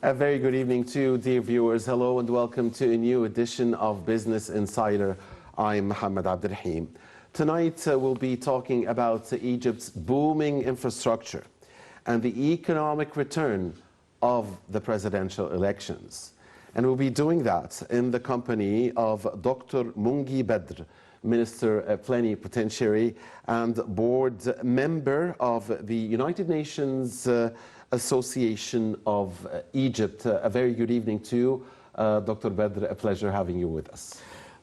A very good evening to you, dear viewers. Hello and welcome to a new edition of Business Insider. I'm Mohammed Abdelrahim. Tonight we'll be talking about Egypt's booming infrastructure and the economic return of the presidential elections. And we'll be doing that in the company of Dr. Mongy Badr, Minister Plenipotentiary and board member of the United Nations Association of Egypt. A very good evening to you, Dr. Badr. A pleasure having you with us.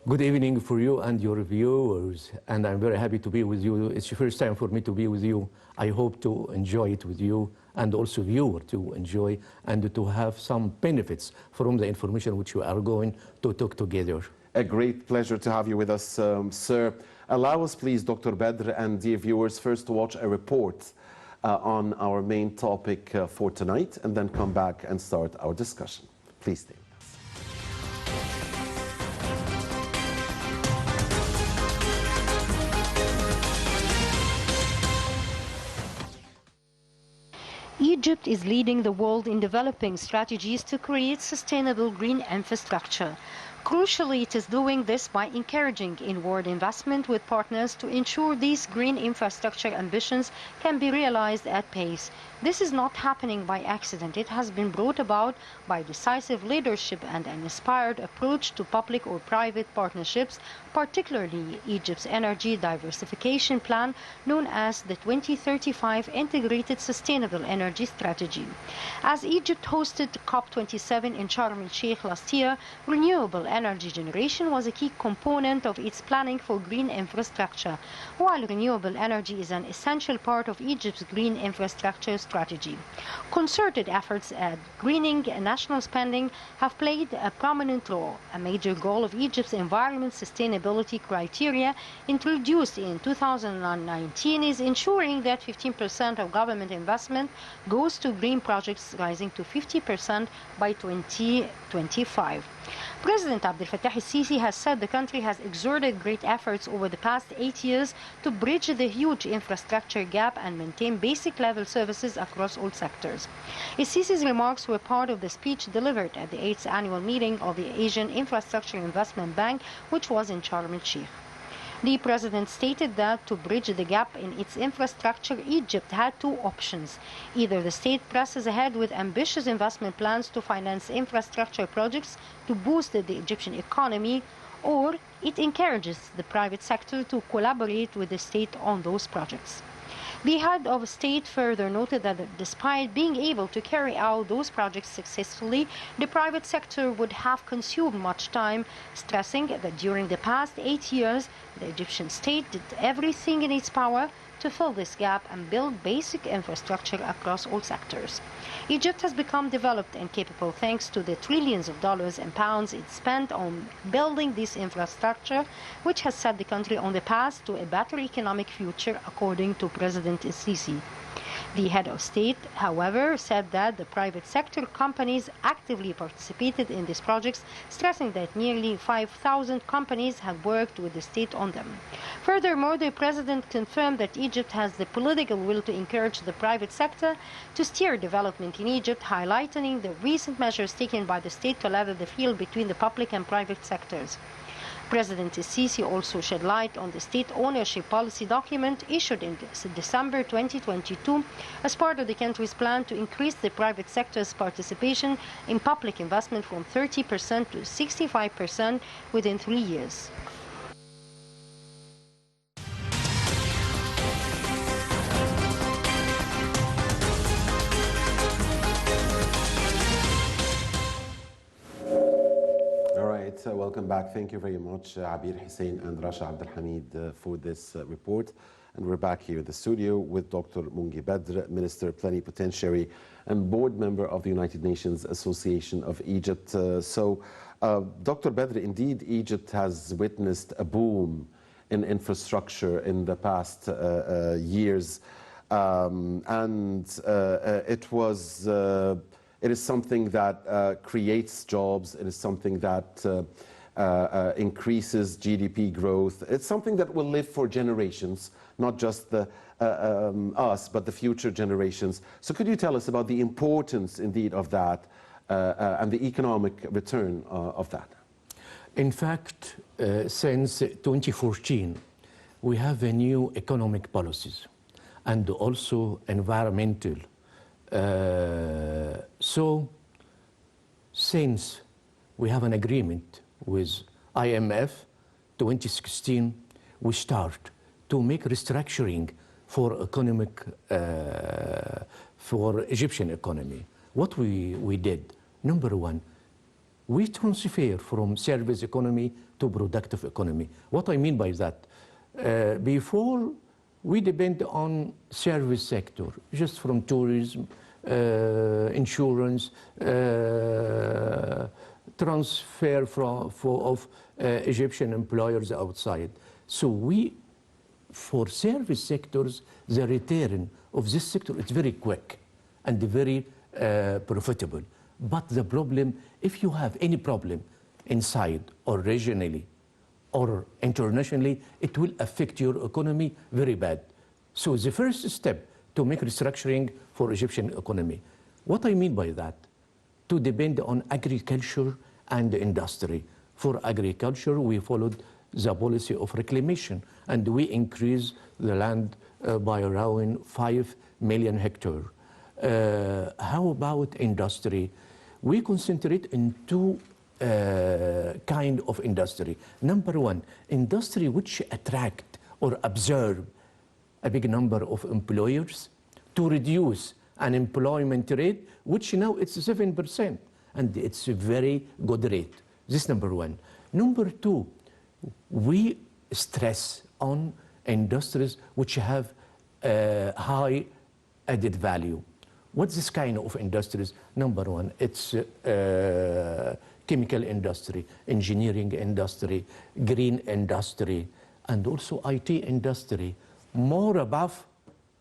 Good evening for you and your viewers, and I'm very happy to be with you. It's the first time for me to be with you. I hope to enjoy it with you and also viewer to enjoy and to have some benefits from the information which we are going to talk together. A great pleasure to have you with us, sir. Allow us, please, Dr. Badr and dear viewers, first to watch a report on our main topic for tonight, and then come back and start our discussion. Please stay with us. Egypt is leading the world in developing strategies to create sustainable green infrastructure. Crucially, it is doing this by encouraging inward investment with partners to ensure these green infrastructure ambitions can be realized at pace. This is not happening by accident. It has been brought about by decisive leadership and an inspired approach to public or private partnerships, particularly Egypt's energy diversification plan, known as the 2035 Integrated Sustainable Energy Strategy. As Egypt hosted COP27 in Sharm el-Sheikh last year, renewable energy generation was a key component of its planning for green infrastructure. While renewable energy is an essential part of Egypt's green infrastructure strategy, concerted efforts at greening national spending have played a prominent role. A major goal of Egypt's environment sustainability criteria introduced in 2019 is ensuring that 15% of government investment goes to green projects, rising to 50% by 2025. President Abdel Fattah el-Sisi has said the country has exerted great efforts over the past 8 years to bridge the huge infrastructure gap and maintain basic level services across all sectors. El-Sisi's remarks were part of the speech delivered at the 8th annual meeting of the Asian Infrastructure Investment Bank, which was in Sharm el-Sheikh. The president stated that to bridge the gap in its infrastructure, Egypt had two options. Either the state presses ahead with ambitious investment plans to finance infrastructure projects to boost the Egyptian economy, or it encourages the private sector to collaborate with the state on those projects. The head of state further noted that despite being able to carry out those projects successfully, the private sector would have consumed much time, stressing that during the past 8 years, the Egyptian state did everything in its power to fill this gap and build basic infrastructure across all sectors. Egypt has become developed and capable thanks to the trillions of dollars and pounds it spent on building this infrastructure, which has set the country on the path to a better economic future, according to President el-Sisi. The head of state, however, said that the private sector companies actively participated in these projects, stressing that nearly 5,000 companies have worked with the state on them. Furthermore, the president confirmed that Egypt has the political will to encourage the private sector to steer development in Egypt, highlighting the recent measures taken by the state to level the field between the public and private sectors. President el-Sisi also shed light on the state ownership policy document issued in December 2022 as part of the country's plan to increase the private sector's participation in public investment from 30% to 65% within 3 years. Welcome back. Thank you very much, Abir Hussein and Rasha Abdelhamid, for this report. And we're back here in the studio with Dr. Mongy Badr, Minister Plenipotentiary and board member of the United Nations Association of Egypt. Dr. Badr, indeed, Egypt has witnessed a boom in infrastructure in the past years. It is something that creates jobs. It is something that increases GDP growth. It's something that will live for generations, not just us, but the future generations. So could you tell us about the importance, indeed, of that and the economic return of that? In fact, since 2014, we have a new economic policies and also environmental. So since we have an agreement with IMF 2016, we start to make restructuring for economic, for Egyptian economy. What we did, number one, we transfer from service economy to productive economy. What I mean by that, before we depend on service sector, just from tourism, insurance, transfer of Egyptian employers outside. So for service sectors, the return of this sector is very quick and very profitable. But the problem, if you have any problem inside or regionally or internationally, it will affect your economy very bad. So the first step to make restructuring for Egyptian economy. What I mean by that, to depend on agriculture and industry. For agriculture, we followed the policy of reclamation, and we increased the land by around 5 million hectares. How about industry? We concentrate in two kind of industry. Number one, industry which attract or absorb a big number of employers to reduce unemployment rate, which now it's 7%, and it's a very good rate. This number one. Number two, we stress on industries which have high added value. What's this kind of industries? Number one, it's chemical industry, engineering industry, green industry, and also IT industry. More above,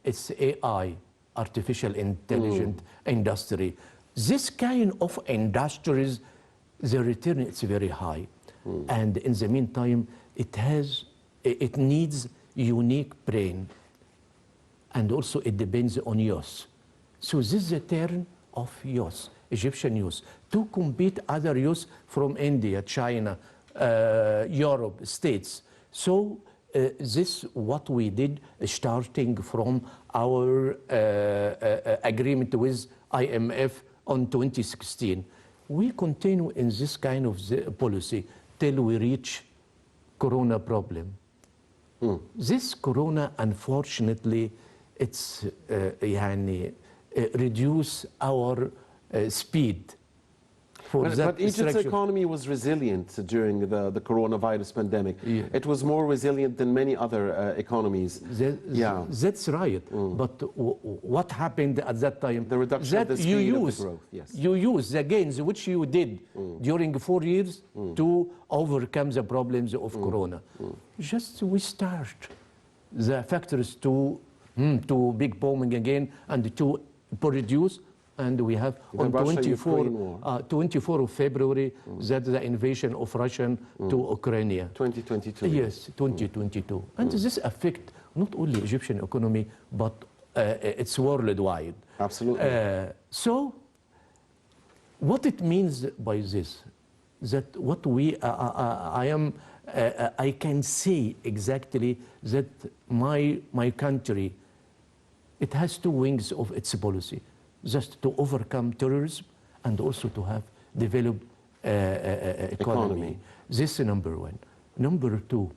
it's AI, artificial intelligence industry. This kind of industries, the return is very high. And in the meantime, it needs unique brain. And also it depends on youth. So this is the turn of youth, Egyptian youth, to compete other youth from India, China, Europe, States. So this what we did starting from our agreement with IMF on 2016. We continue in this kind of policy till we reach Corona problem. This Corona, unfortunately, it's reduce our speed. But Egypt's economy was resilient during the coronavirus pandemic. Yeah. It was more resilient than many other economies. That's right. But what happened at that time? The reduction of the speed of the growth, yes. You use the gains which you did during 4 years to overcome the problems of Corona. Just we start the factors to big booming again and to produce. And we have on 24 of February, that the invasion of Russia to Ukraine. 2022. Yes, 2022. And this affect not only Egyptian economy, but it's worldwide. Absolutely. So what it means by this, that what I can say exactly that my country, it has two wings of its policy. Just to overcome terrorism and also to have developed economy. This is number one. Number two,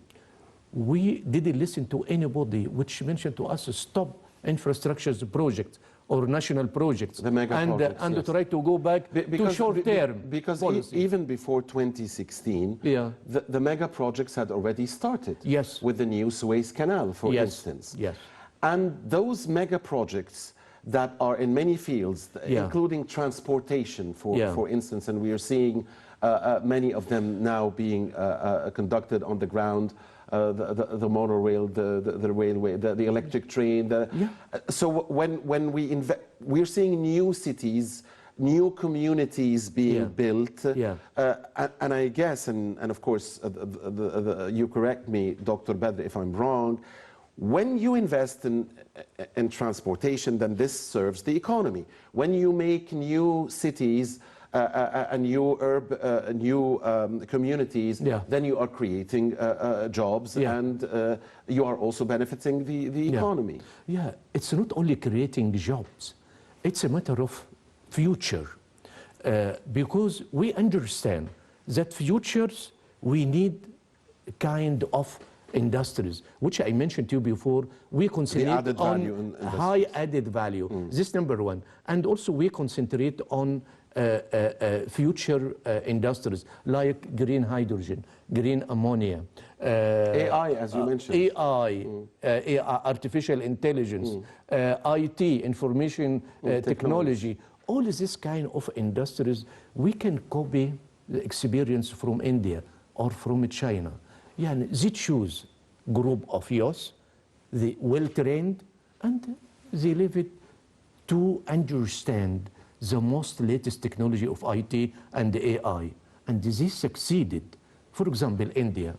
we didn't listen to anybody which mentioned to us stop infrastructure projects or national projects. The mega projects, and yes. try to go back to short-term Because policy. even before 2016, the mega projects had already started. Yes. With the new Suez Canal, for instance. Yes. And those mega projects that are in many fields, including transportation, for instance, and we are seeing many of them now being conducted on the ground, the monorail, the railway, the electric train. So when we're seeing new cities, new communities being built, and I guess, and of course, you correct me, Dr. Badr, if I'm wrong, when you invest in transportation, then this serves the economy. When you make new cities, new communities, Yeah. then you are creating jobs, Yeah. and you are also benefiting the economy. Yeah, it's not only creating jobs, it's a matter of future. Because we understand that futures, we need kind of industries, which I mentioned to you before. We concentrate added value on in high added value. This number one. And also we concentrate on future industries like green hydrogen, green ammonia, AI, as you mentioned. AI, artificial intelligence, IT, information technology. All of this kind of industries, we can copy the experience from India or from China. Yeah, they choose group of youth, they well-trained, and they leave it to understand the most latest technology of IT and AI. And they succeeded. For example, India,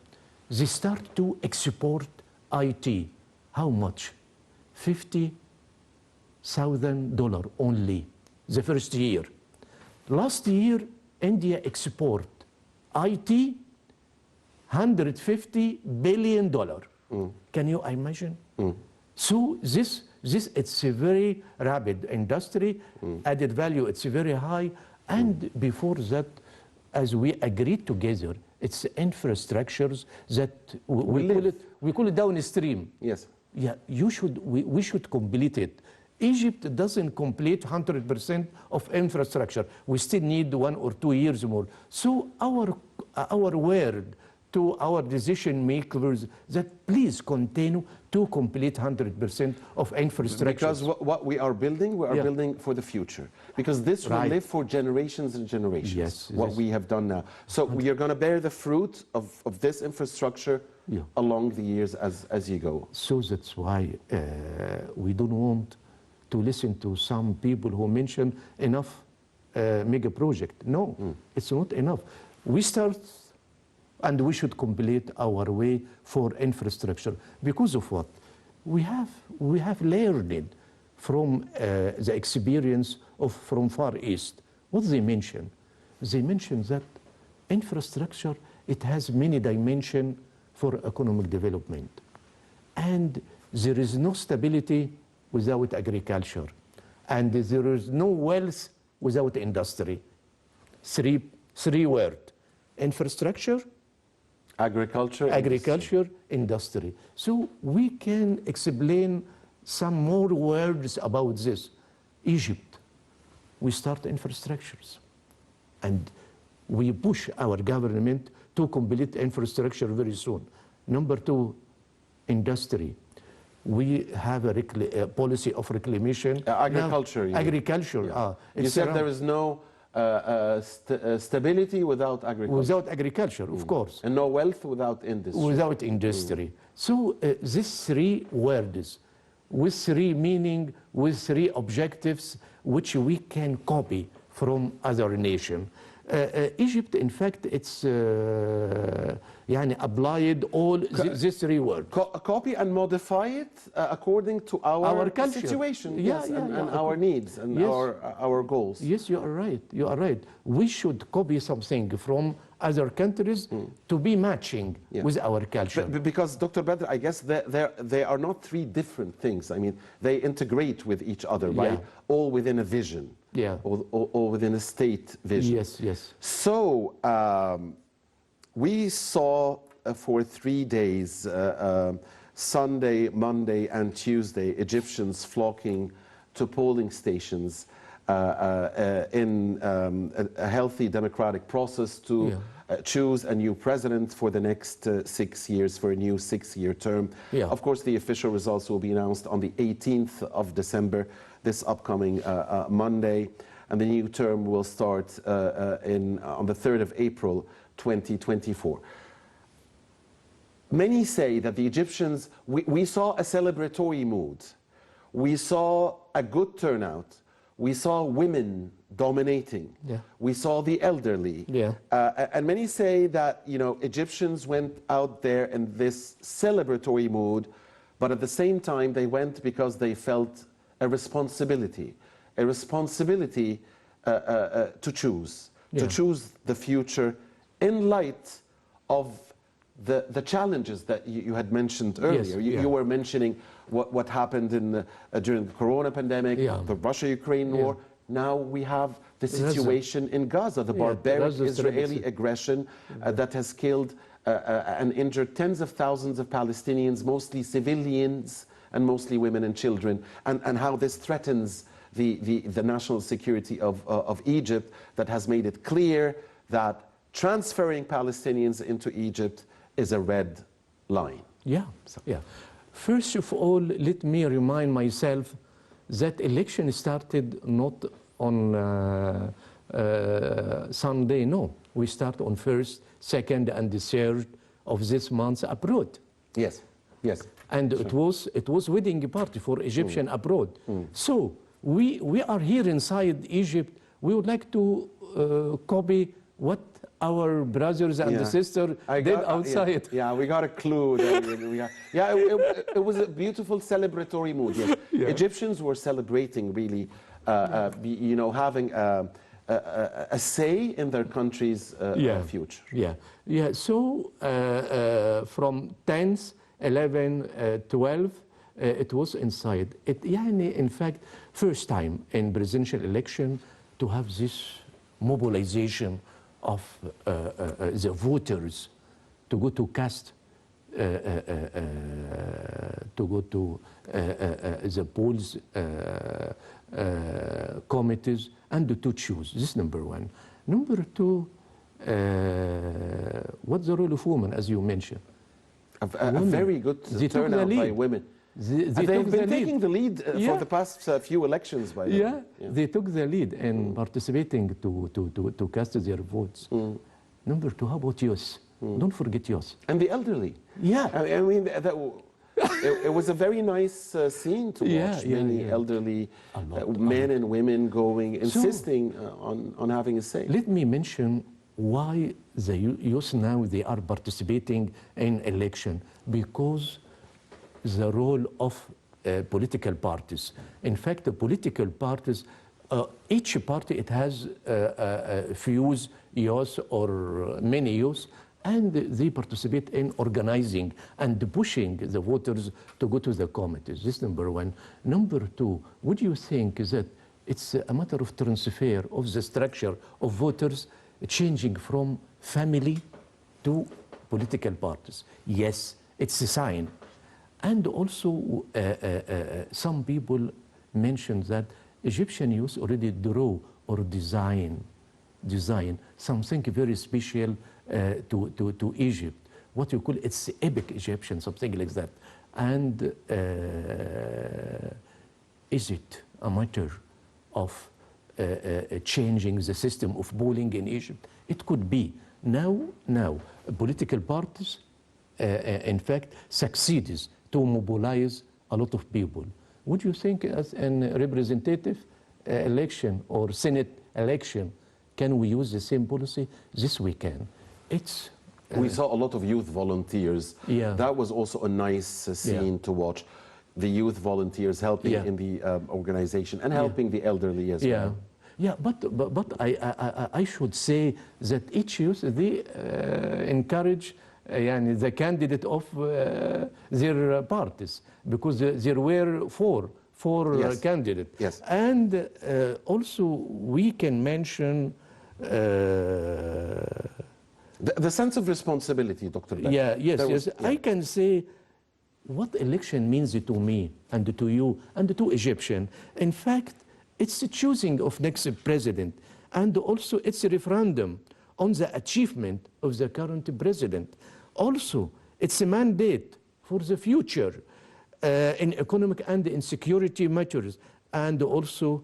they start to export IT. How much? $50,000 only the first year. Last year, India export IT $150 billion. Can you imagine? So this it's a very rapid industry, added value, it's very high. And before that, as we agreed together, it's infrastructures that we call it downstream. Yes. Yeah, we should complete it. Egypt doesn't complete 100% of infrastructure. We still need 1 or 2 years more. So our word to our decision makers that please continue to complete 100% of infrastructure. Because what we are building, we are building for the future. Because this will live for generations and generations, Yes, what yes. we have done now. So we are going to bear the fruit of this infrastructure along the years as you go. So that's why we don't want to listen to some people who mention enough mega project. No, it's not enough. We start and we should complete our way for infrastructure. Because of what? We have learned from the experience from Far East. What they mention? They mention that infrastructure, it has many dimensions for economic development. And there is no stability without agriculture. And there is no wealth without industry. Three words: infrastructure, agriculture, industry. So we can explain some more words about this. Egypt, we start infrastructures. And we push our government to complete infrastructure very soon. Number two, industry. We have a policy of reclamation. Agriculture. Now, agriculture. You said there is no stability without agriculture. Without agriculture, of course. And no wealth without industry. Without industry. So these three words, with three meaning, with three objectives, which we can copy from other nations. Egypt, in fact, it's applied all these three words. Copy and modify it according to our culture. situation, and our needs and our goals. Yes, you are right. You are right. We should copy something from other countries to be matching with our culture. Because, Dr. Badr, I guess they are not three different things. I mean, they integrate with each other, right? All within a vision. Yeah. Or within a state vision. Yes, yes. So we saw for 3 days, Sunday, Monday, and Tuesday, Egyptians flocking to polling stations in a healthy democratic process to choose a new president for the next 6 years, for a new 6-year term. Of course, the official results will be announced on the 18th of December, this upcoming Monday, and the new term will start on the 3rd of April, 2024. Many say that the Egyptians, we saw a celebratory mood. We saw a good turnout. We saw women dominating. We saw the elderly. And many say that, Egyptians went out there in this celebratory mood, but at the same time, they went because they felt a responsibility to choose Yeah. the future in light of the challenges that you had mentioned earlier. Yes, You were mentioning what happened during the Corona pandemic, Yeah. the Russia-Ukraine war. Now we have the Gaza. situation in Gaza, the Yeah, barbaric Gaza's Israeli terrible. aggression that has killed and injured tens of thousands of Palestinians, mostly civilians and mostly women and children, and how this threatens the national security of Egypt, that has made it clear that transferring Palestinians into Egypt is a red line. Yeah, yeah. First of all, let me remind myself that election started not on Sunday, no. We start on 1st, 2nd, and the 3rd of this month abroad. Yes, yes. And Sure. it was wedding party for Egyptian abroad. So we are here inside Egypt. We would like to copy what our brothers and sisters did outside. Yeah, we got a clue. It was a beautiful celebratory mood. Yes. Yeah. Egyptians were celebrating, really, having a say in their country's future. Yeah, yeah. So from 10th, 11, 12, it was inside. In fact, first time in presidential election to have this mobilization of the voters to go to cast, to go to the polls committees and to choose. This is number one. Number two, what's the role of women, as you mentioned? A very good turnout by women. They've been taking the lead for the past few elections, by the way. They took the lead in participating to cast their votes. Number two, how about youth? Don't forget youth. And the elderly. Yeah. I mean, it was a very nice scene to watch. Many elderly men and women going, insisting on having a say. Let me mention why the youth now, they are participating in election, because the role of political parties. In fact, the political parties, each party, it has a few youth or many youth, and they participate in organizing and pushing the voters to go to the committees. This is number one. Number two, would you think that it's a matter of transfer of the structure of voters changing from family to political parties? Yes, it's a sign. And also, some people mentioned that Egyptian youth already draw or design something very special to Egypt. What you call it's epic Egyptian, something like that. And is it a matter of changing the system of polling in Egypt? It could be. Now, political parties, in fact, succeeds to mobilize a lot of people. Would you think as a representative election or Senate election, can we use the same policy? This we can. We saw a lot of youth volunteers. Yeah. That was also a nice scene to watch. The youth volunteers helping in the organization and helping the elderly as well. Yeah, but I should say that each youth, they encourage the candidate of their parties, because there were four candidates. Yes. And also we can mention the sense of responsibility, Dr. Badr. Yes. I can say what election means to me and to you and to Egyptian. In fact, it's the choosing of next president, and also it's a referendum on the achievement of the current president. Also, it's a mandate for the future in economic and in security matters, and also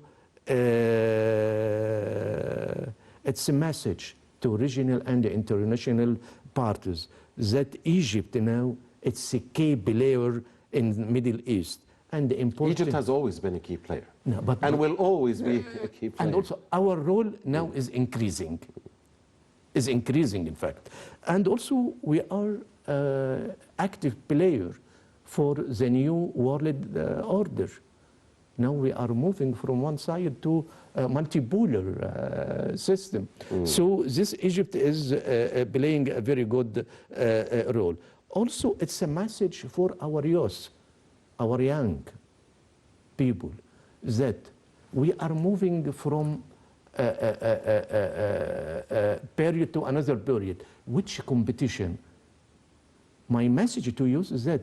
it's a message to regional and international parties that Egypt now, it's a key player in the Middle East. And important, Egypt has always been a key player, and will always be a key player. And also our role now is increasing, in fact. And also we are active player for the new world order. Now we are moving from one side to a multipolar system. So this Egypt is playing a very good role. Also, it's a message for our youth, our young people, that we are moving from a period to another period. Which competition? My message to you is that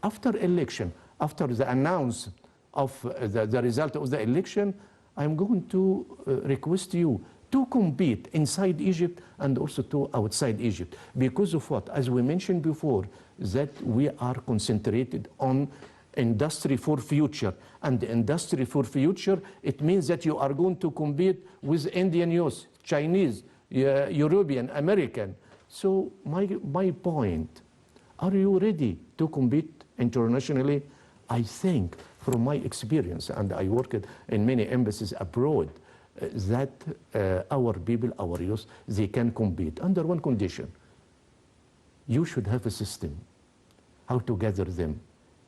after election, after the announce of the result of the election, I'm going to request you to compete inside Egypt and also to outside Egypt. Because of what? As we mentioned before, that we are concentrated on industry for future. And the industry for future, it means that you are going to compete with Indian youth, Chinese, European, American. So my point, are you ready to compete internationally? I think from my experience, and I worked in many embassies abroad, that our people, our youth, they can compete under one condition. You should have a system, how to gather them,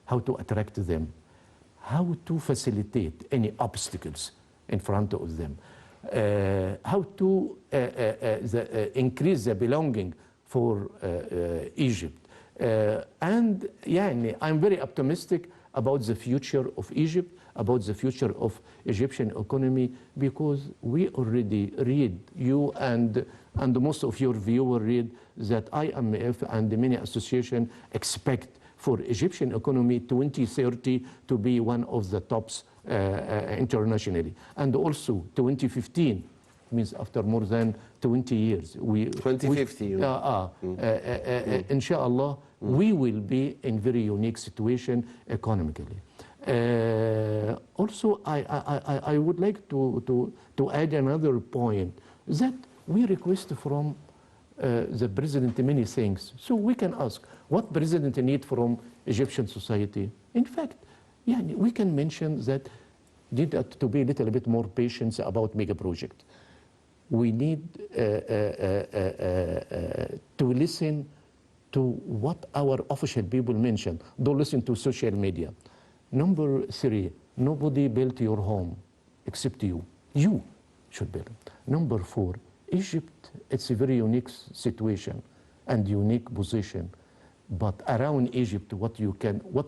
how to attract them, how to facilitate any obstacles in front of them, how to increase the belonging for Egypt. And yeah, I'm very optimistic about the future of Egypt, about the future of Egyptian economy, because we already read, you and most of your viewers read, that IMF and many associations expect for Egyptian economy 2030 to be one of the tops internationally. And also 2015, means after more than 20 years. 2050. Inshallah, we will be in very unique situation economically. Also, I would like to add another point, that we request from the president many things. So we can ask, what president need from Egyptian society? In fact, yeah, we can mention that need to be a little bit more patient about mega project. We need to listen to what our official people mention. Don't listen to social media. Number 3, nobody built your home except you. You should build it. Number 4, Egypt, it's a very unique situation and unique position. But around Egypt, what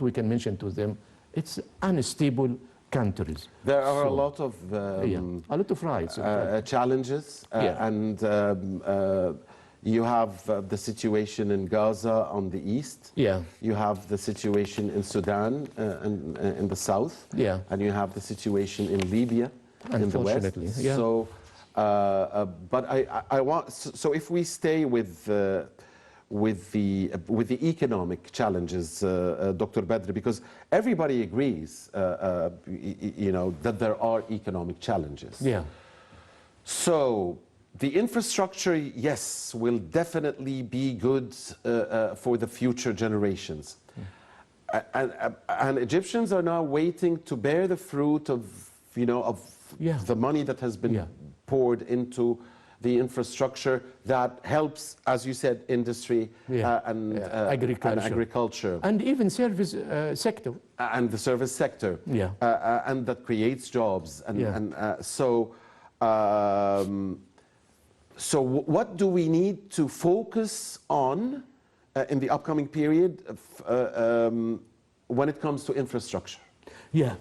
we can mention to them, it's unstable countries. There are a lot of a lot of rights, challenges, and you have the situation in Gaza on the east. Yeah. You have the situation in Sudan in the south. Yeah. And you have the situation in Libya in the west. Unfortunately, yeah. So, but I want. So if we stay with the economic challenges, Dr. Badr, because everybody agrees, you know, that there are economic challenges. Yeah. So the infrastructure, yes, will definitely be good for the future generations. And Egyptians are now waiting to bear the fruit of, you know, of the money that has been poured into the infrastructure that helps, as you said, industry and agriculture. And even service sector. And the service sector. Yeah. And that creates jobs. So what do we need to focus on in the upcoming period when it comes to infrastructure? Yeah.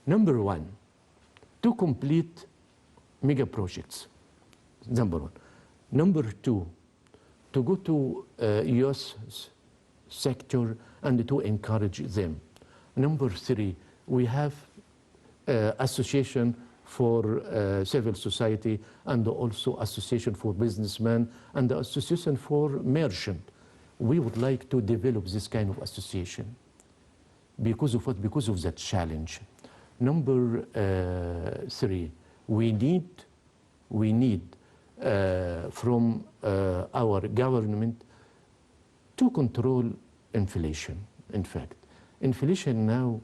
Number 1, to complete mega projects. Number 1. Number 2, to go to youth sector and to encourage them. Number 3, we have association for civil society and also association for businessmen and the association for merchant. We would like to develop this kind of association. Because of what? Because of that challenge. Number 3, we need from our government to control inflation. In fact, inflation now,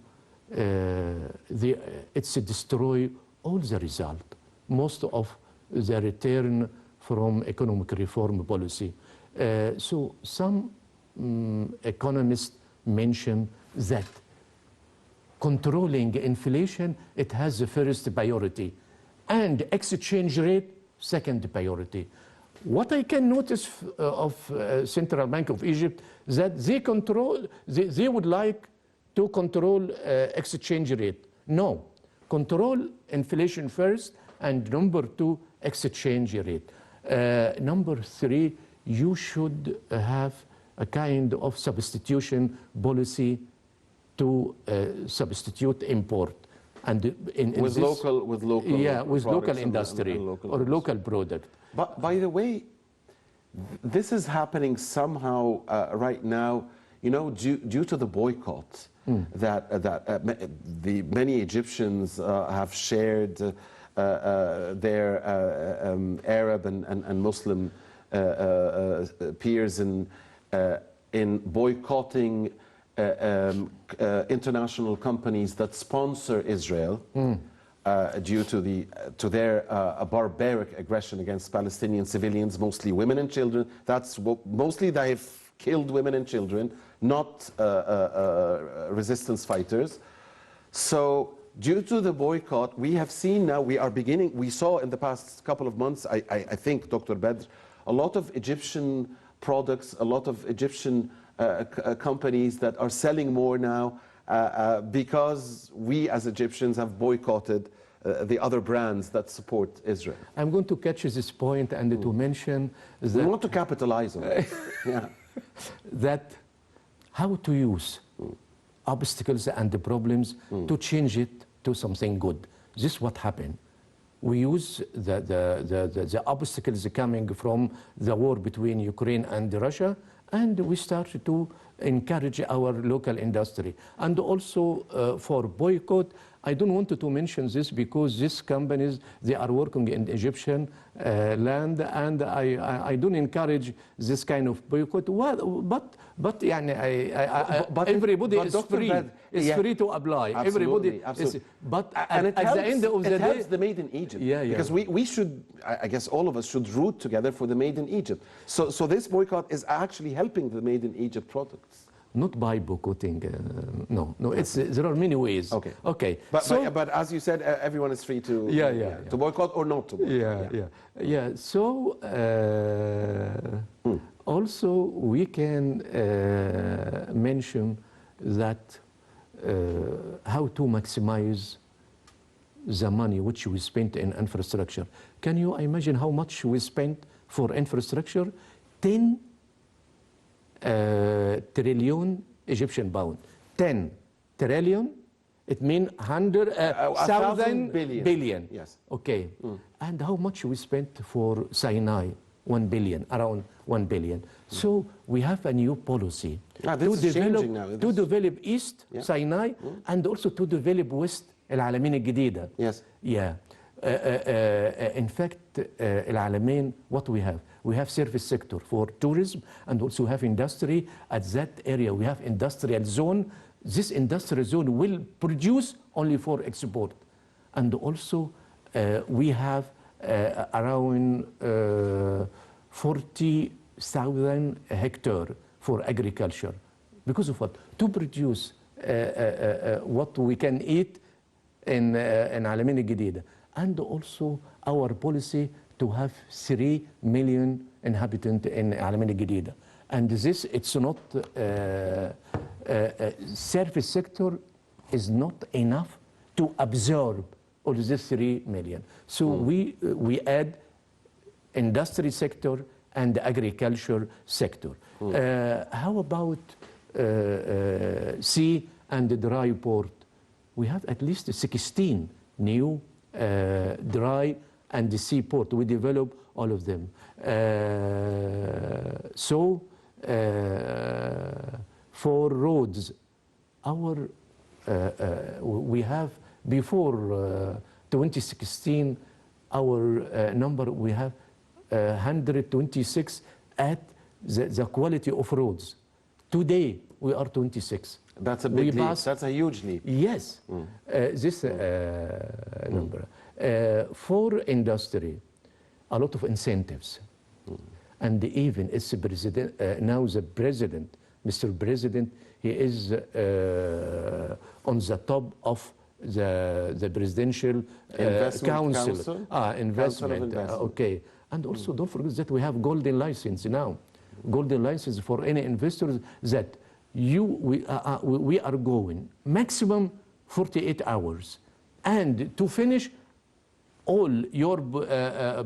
it's destroy all the result, most of the return from economic reform policy. So some economists mention that controlling inflation, it has the first priority. And exchange rate, second priority. What I can notice of Central Bank of Egypt, that they would like to control exchange rate. No, control inflation first, and number two, exchange rate. Number three, you should have a kind of substitution policy to substitute import. And with local yeah, with local industry or local product. But by the way, this is happening somehow right now, you know, due to the boycott that the many Egyptians have shared their Arab and Muslim peers in boycotting international companies that sponsor Israel due to their barbaric aggression against Palestinian civilians, mostly women and children. That's mostly they've killed women and children, not resistance fighters. So due to the boycott, we have seen now, we saw in the past couple of months, I think, Dr. Badr, a lot of Egyptian products, a lot of Egyptian companies that are selling more now because we as Egyptians have boycotted the other brands that support Israel. I'm going to catch this point and to mention that we want to capitalize on it. Yeah. That how to use obstacles and the problems to change it to something good. This is what happened. We use the obstacles coming from the war between Ukraine and Russia, and we start to encourage our local industry. And also for boycott, I don't want to mention this because these companies, they are working in Egyptian land, and I don't encourage this kind of boycott. But everybody is free. It's free to apply. Absolutely, Everybody absolutely. But and at the end of the day, it helps the Made in Egypt. Yeah. Because we should, I guess all of us should root together for the Made in Egypt. So this boycott is actually helping the Made in Egypt products. Not by boycotting, no. There are many ways. Okay. But as you said, everyone is free to to boycott or not to boycott. Yeah. So also we can mention that how to maximize the money which we spent in infrastructure. Can you imagine how much we spent for infrastructure? 10 trillion Egyptian pound. 10 trillion, it means 100,000 billion. Yes. Okay. And how much we spent for Sinai? 1 billion, around 1 billion. So we have a new policy to develop East Sinai and also to develop West العلمين الجديدة. Yes. Yeah. In fact, العلمين, what we have? We have service sector for tourism, and also have industry. At that area, we have industrial zone. This industrial zone will produce only for export. And also, we have around 40,000 hectares for agriculture. Because of what? To produce what we can eat in العلمين الجديدة. And also our policy to have 3 million inhabitants in العلمين الجديدة. And this, it's not, service sector is not enough to absorb all this 3 million. So we add industry sector and agriculture sector. How about sea and dry port? We have at least 16 new dry and seaport. We develop all of them. So for roads, we have before 2016, our number, we have 126 at the quality of roads. Today, we are 26. That's a big leap. That's a huge leap. Yes, this number. For industry, a lot of incentives. And even it's president, now the president, Mr. President, he is on the top of the presidential Council? investment. Okay. And also don't forget that we have golden license now. Golden license for any investors that we are going maximum 48 hours. And to finish all your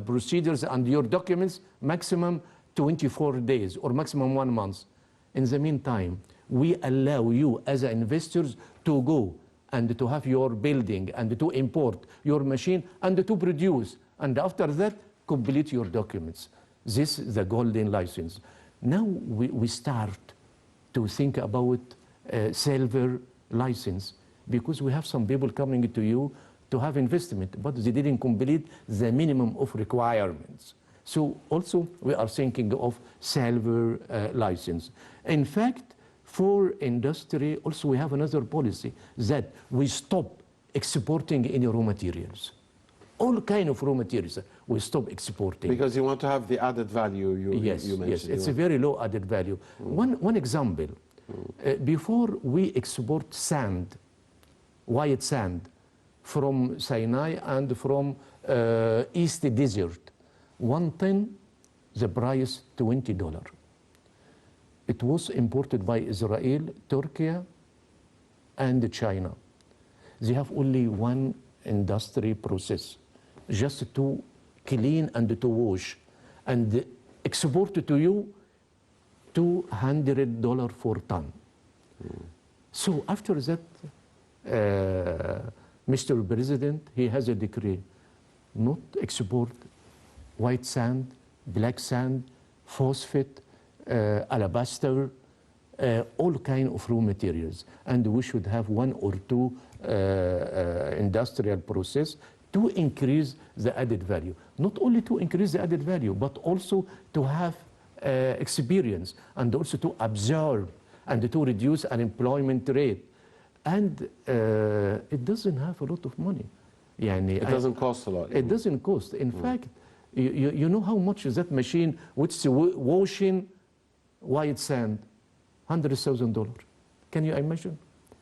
procedures and your documents, maximum 24 days or maximum 1 month. In the meantime, we allow you as investors to go and to have your building and to import your machine and to produce. And after that, complete your documents. This is the golden license. Now we start to think about silver license, because we have some people coming to you to have investment, but they didn't complete the minimum of requirements. So also we are thinking of silver license. In fact, for industry, also we have another policy that we stop exporting any raw materials. All kind of raw materials, we stop exporting. Because you want to have the added value you mentioned. Yes, it's a very low added value. One example, before we export sand, white sand, from Sinai and from East Desert, 1 ton, the price $20. It was imported by Israel, Turkey, and China. They have only one industry process, just to clean and to wash, and export to you $200 for ton. So after that, Mr. President, he has a decree, not export white sand, black sand, phosphate, alabaster, all kind of raw materials. And we should have 1 or 2 industrial process to increase the added value. Not only to increase the added value, but also to have experience and also to absorb and to reduce unemployment rate. And it doesn't have a lot of money. It doesn't cost a lot. It doesn't cost. In fact, you know how much is that machine which is washing white sand? $100,000. Can you imagine?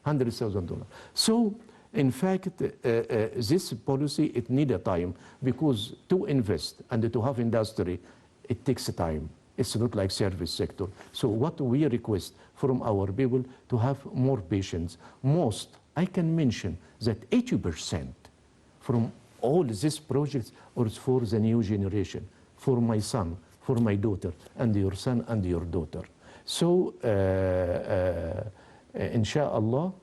$100,000. So, in fact, this policy, it needs a time, because to invest and to have industry, it takes time. It's not like service sector. So what we request from our people to have more patience. I can mention that 80% from all these projects are for the new generation, for my son, for my daughter, and your son and your daughter. So, inshallah,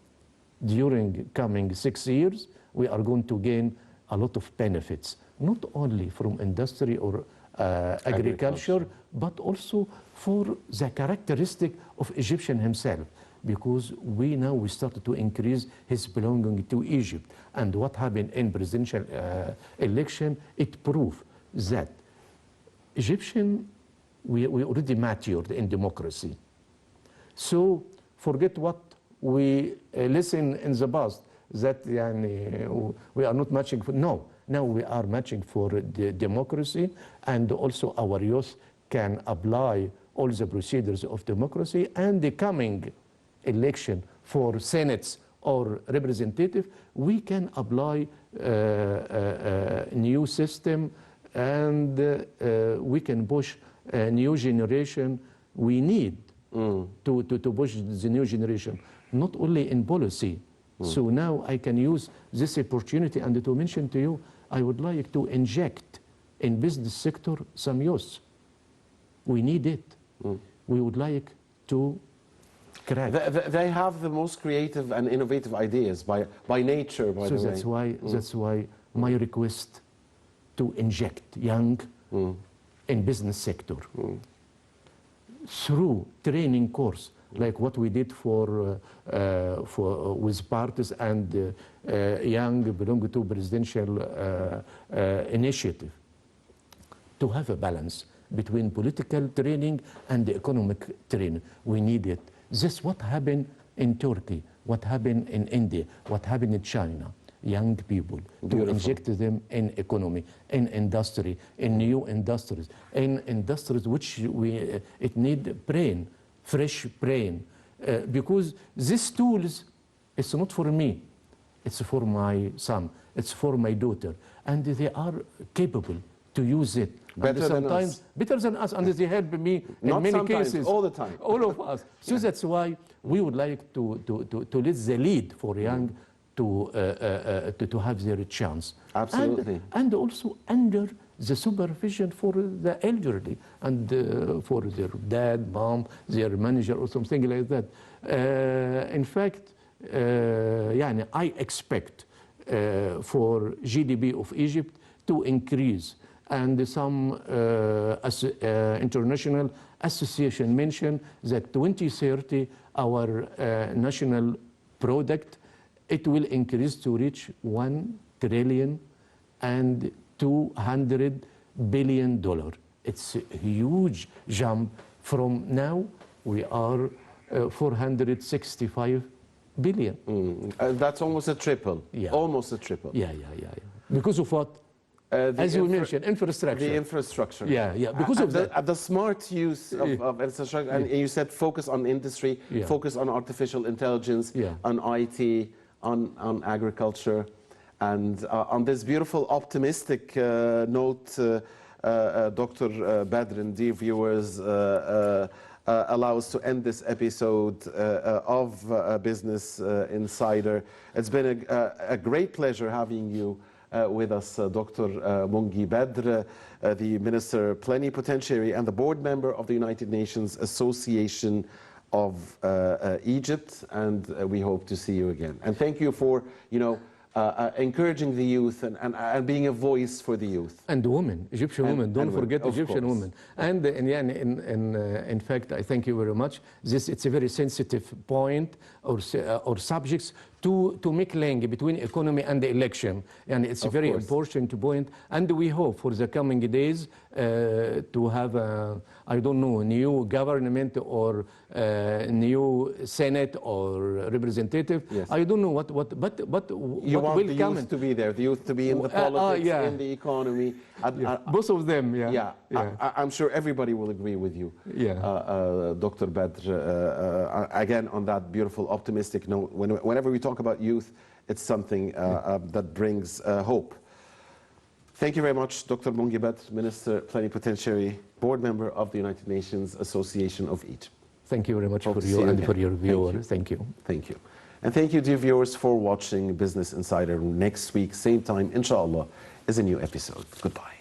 during coming 6 years, we are going to gain a lot of benefits, not only from industry or agriculture, but also for the characteristic of Egyptian himself, because we started to increase his belonging to Egypt. And what happened in presidential election, it proved that Egyptian, we already matured in democracy. So forget what we listened in the past, that we are not matching for, no. Now we are matching for the democracy, and also our youth can apply all the procedures of democracy, and the coming election for senates or representative, we can apply a new system, and we can push a new generation. We need to push the new generation, not only in policy. So now I can use this opportunity and to mention to you, I would like to inject in business sector some youth. We need it. We would like to crack. They have the most creative and innovative ideas by nature, by the way. That's why my request to inject young in business sector through training course, like what we did with parties and young belong to presidential initiative, to have a balance between political training and economic training. We need it. This is what happened in Turkey, what happened in India, what happened in China. Young people, to inject them in economy, in industry, in new industries, in industries which it need brain fresh brain, because these tools, it's not for me, it's for my son, it's for my daughter, and they are capable to use it. Better than us. Better than us, and they help me in Not many sometimes, cases. all the time. All of us. So that's why we would like to let the lead for young to have their chance. Absolutely. And also under the supervision for the elderly and for their dad, mom, their manager or something like that. In fact, يعني I expect for GDP of Egypt to increase, and some international association mention that 2030 our national product, it will increase to reach $1 trillion and $200 billion. It's a huge jump from now. We are 465 billion. That's almost a triple. Yeah. Almost a triple. Yeah. Because of what? As you mentioned, infrastructure. The infrastructure. Yeah. Because of that. The smart use of infrastructure, and you said focus on industry, focus on artificial intelligence, on IT, on agriculture. And on this beautiful, optimistic note, Dr. Badr and dear viewers, allow us to end this episode of Business Insider. It's been a great pleasure having you with us, Dr. Mongy Badr, the Minister Plenipotentiary and the board member of the United Nations Association of Egypt, and we hope to see you again. And thank you for, encouraging the youth and being a voice for the youth. And women, Egyptian women, don't forget women, Egyptian women. And in fact, I thank you very much. It's a very sensitive point or subjects to make link between economy and the election. And it's a very important point. And we hope for the coming days to have I don't know, new government or new Senate or representative. Yes. I don't know what You want will the come. youth to be there, the youth to be in the politics, in the economy. Both of them, I'm sure everybody will agree with you, Dr. Badr. Again, on that beautiful, optimistic note, whenever we talk about youth, it's something that brings hope. Thank you very much, Dr. Mongy Badr, Minister Plenipotentiary, board member of the United Nations Association of Egypt. Thank you very much for you and for your viewers. Thank you. Thank you. And thank you, dear viewers, for watching Business Insider. Next week, same time, inshallah, is a new episode. Goodbye.